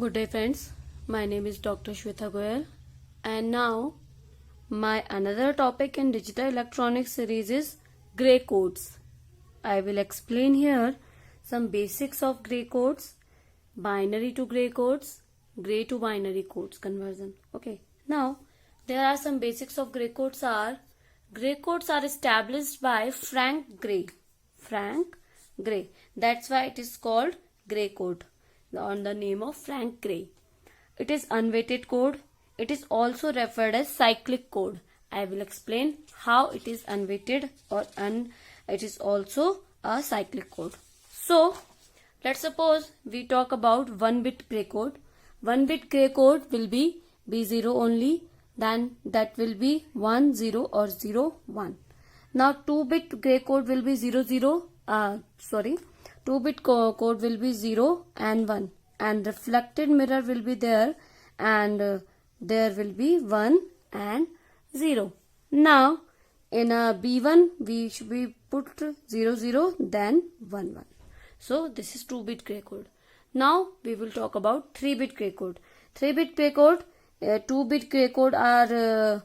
Good day friends, my name is Dr. Shweta Goyal and now my another topic in digital electronics series is gray codes. I will explain here some basics of gray codes, binary to gray codes, gray to binary codes conversion. Okay, now there are some basics of gray codes are established by Frank Gray. That's why it is called gray code on the name of Frank Gray. It is unweighted code. It is also referred as cyclic code. I will explain how it is unweighted or it is also a cyclic code. So let's suppose we talk about 1-bit gray code. 1-bit gray code will be B0 only, then that will be 1 0 or 0 1. Now 2-bit gray code will be 2-bit code will be 0 and 1, and reflected mirror will be there, and there will be 1 and 0. Now in a B1 we should be put 0 0 then 1 1. So this is 2-bit gray code. Now we will talk about 3-bit gray code. 3-bit gray code, 2-bit gray code are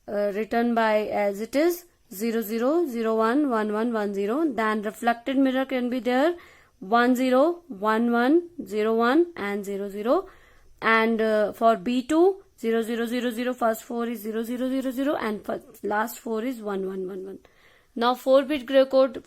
written by as it is 0 0 0 1 1 1 1 0. Then reflected mirror can be there 1 0 1 1 0 1 and 0 0. And for B2 0 0 0 0, first 4 is 0 0 0 0 and last 4 is 1 1 1 1. Now 4-bit gray code,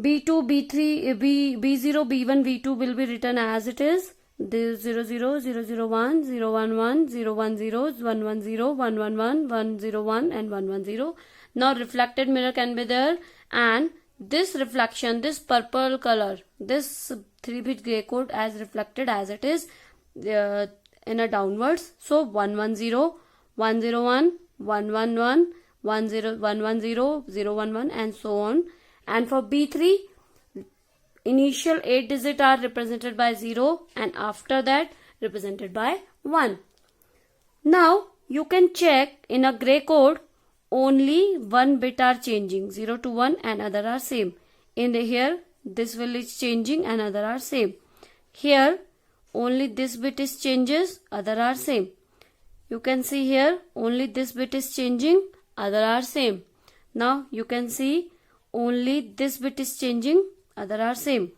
B2 B3 B0 B1 B2 will be written as it is 0 0 0 0 1 0 1 1 0 1 0 1 1 0 1 1 1 1 0 1 and 1 1 0. Now reflected mirror can be there, and this reflection, this purple color, this 3-bit gray code as reflected as it is in a downwards. So 1 1 0 1 0 1 1 1 1 1 0 1 1 0 0 1 1 and so on. And for B3, initial 8 digits are represented by 0 and after that represented by 1. Now you can check in a gray code only 1 bit are changing, 0 to 1 and other are same. In here this will is changing and other are same. Here only this bit is changes, other are same. You can see here only this bit is changing, other are same. Now you can see only this bit is changing, other are same.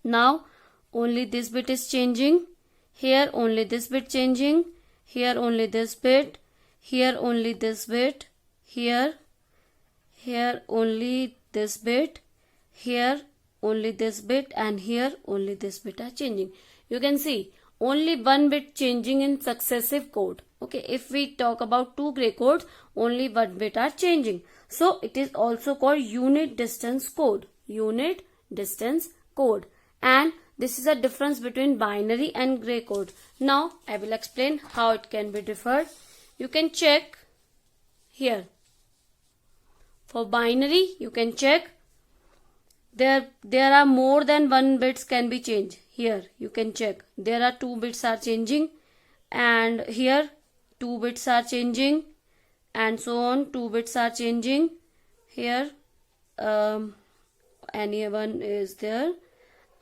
Now only this bit is changing, here only this bit changing, here only this bit, here only this bit, here only this bit, here only this bit, and here only this bit are changing. You can see only 1 bit changing in successive code. Okay, if we talk about 2 gray codes, only 1 bit are changing. So it is also called unit distance code. Unit distance code. And this is a difference between binary and gray code. Now I will explain how it can be differed. You can check here. For binary you can check there are more than 1 bits can be changed. Here you can check there are 2 bits are changing, and here 2 bits are changing, and so on 2 bits are changing. Here anyone is there?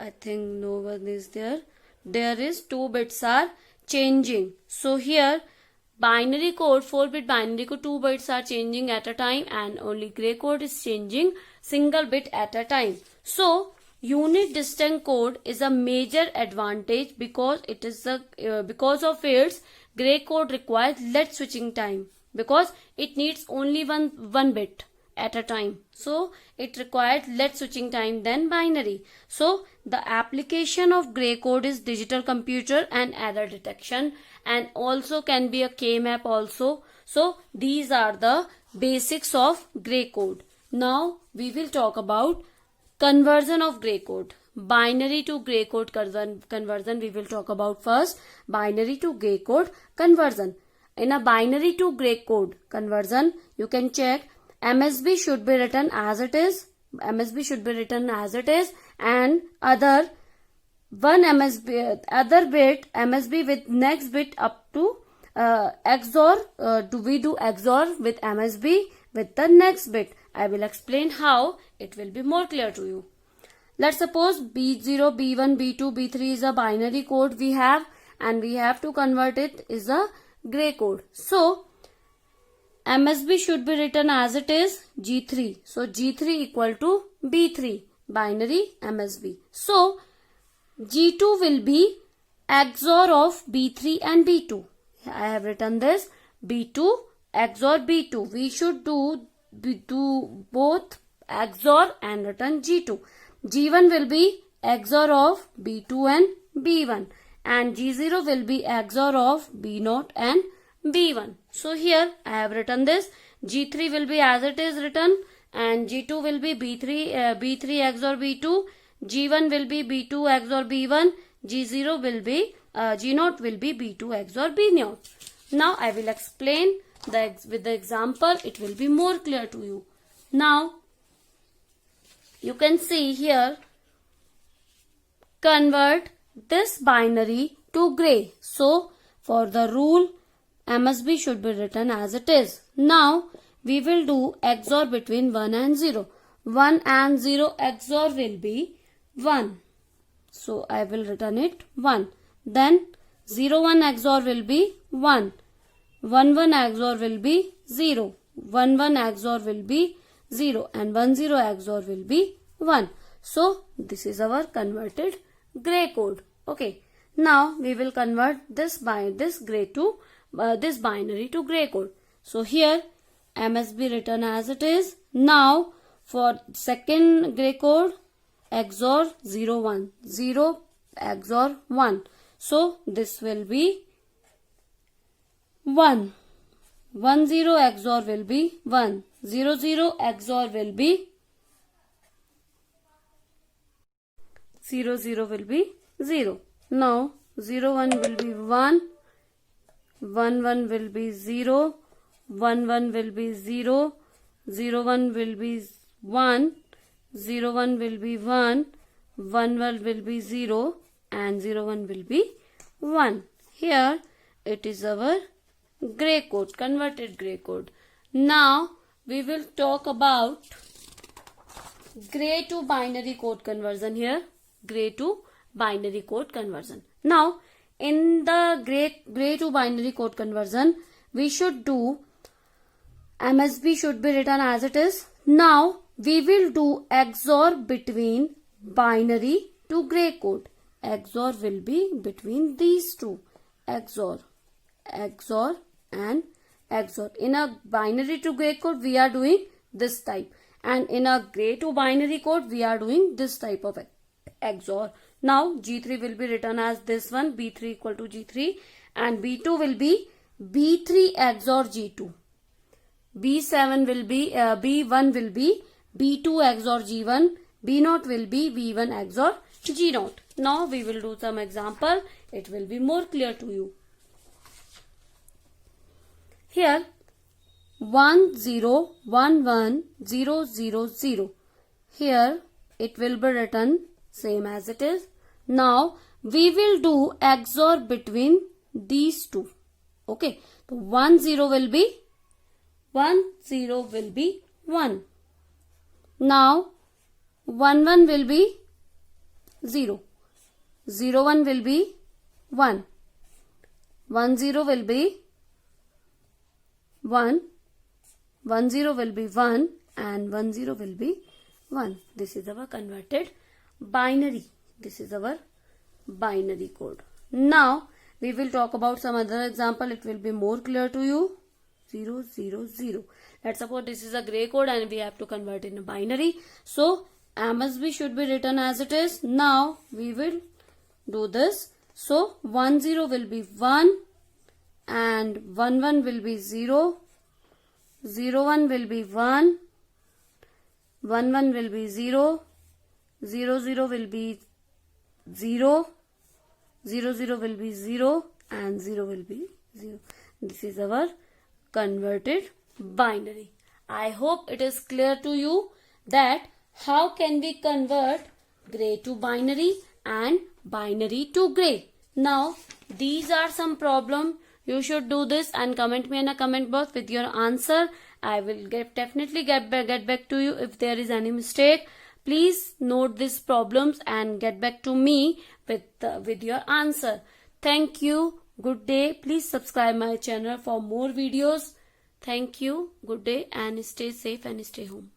I think no one is there. There is 2 bits are changing. So here binary code, 4-bit binary code, 2 bits are changing at a time, and only gray code is changing single bit at a time. So unit distance code is a major advantage because it is because of its gray code requires less switching time, because it needs only one bit at a time. So it requires less switching time than binary. So the application of gray code is digital computer and error detection, and also can be a K-map also. So these are the basics of gray code. Now we will talk about conversion of gray code. Binary to gray code conversion we will talk about first. Binary to gray code conversion. In a binary to gray code conversion, you can check MSB should be written as it is. MSB should be written as it is, and other bit MSB with next bit up to XOR. We do XOR with MSB with the next bit. I will explain how it will be more clear to you. Let's suppose B0, B1, B2, B3 is a binary code we have, and we have to convert it is a gray code. So MSB should be written as it is G3. So G3 equal to B3, binary MSB. So G2 will be XOR of B3 and B2. I have written this B2 XOR B2. We should do both XOR and return G2. G1 will be XOR of B2 and B1, and G0 will be XOR of B0 and B1. So here I have written this. G3 will be as it is written, and G2 will be B3 XOR B2. G1 will be B2 XOR B1. G0 will be G0 will be B2 XOR B0. Now I will explain with the example. It will be more clear to you. Now you can see here, convert this binary to gray. So for the rule, MSB should be written as it is. Now we will do XOR between 1 and 0. 1 and 0 XOR will be 1. So I will return it 1. Then 0 1 XOR will be 1. 1 1 XOR will be 0. 1 1 XOR will be 0, and 1 0 XOR will be 1. So this is our converted gray code. Okay. Now we will convert this binary to gray code. So here MSB written as it is. Now for second gray code, XOR 0 1, 0 XOR 1. So this will be 1. 1 0 XOR will be 1. 0 0 XOR will be 0 0 will be 0. Now 0 1 will be 1. 1 1 will be 0. 1 1 will be 0. 0 1 will be 1. 0 1 will be 1. 1 1 will be 0, and 0 1 will be 1. Here it is our gray code, converted gray code. Now we will talk about gray to binary code conversion here. Gray to binary code conversion. Now in the gray to binary code conversion, we should do MSB should be written as it is. Now we will do XOR between binary to gray code. XOR will be between these two. XOR and XOR. In a binary to gray code, we are doing this type, and in a gray to binary code, we are doing this type of XOR. Now G3 will be written as this one, B3 equal to G3, and B2 will be B3 XOR G2. B7 will be B1 will be B2 XOR G1. B0 will be B1 XOR G0. Now we will do some example. It will be more clear to you. Here 1 0 1 1 0 0 0. Here it will be written same as it is. Now we will do XOR between these two. Okay. So 1 0 will be 1 0 will be 1. Now 1 1 will be 0. 0 1 will be 1. 1 0 will be 1. 1 0 will be 1, and 1 0 will be 1. This is our converted binary. This is our binary code. Now we will talk about some other example. It will be more clear to you. 0 0 0. Let's suppose this is a gray code and we have to convert in a binary. So MSB should be written as it is. Now we will do this. So 1 0 will be 1, and 1 1 will be 0. 0 1 will be 1. 1 1 will be 0. 0 0 will be 0. 0 0 will be 0, and 0 will be 0. This is our converted binary. I hope it is clear to you that how can we convert gray to binary and binary to gray. Now these are some problem. You should do this and comment me in a comment box with your answer. I will definitely get back to you if there is any mistake. Please note these problems and get back to me with your answer. Thank you. Good day. Please subscribe my channel for more videos. Thank you. Good day and stay safe and stay home.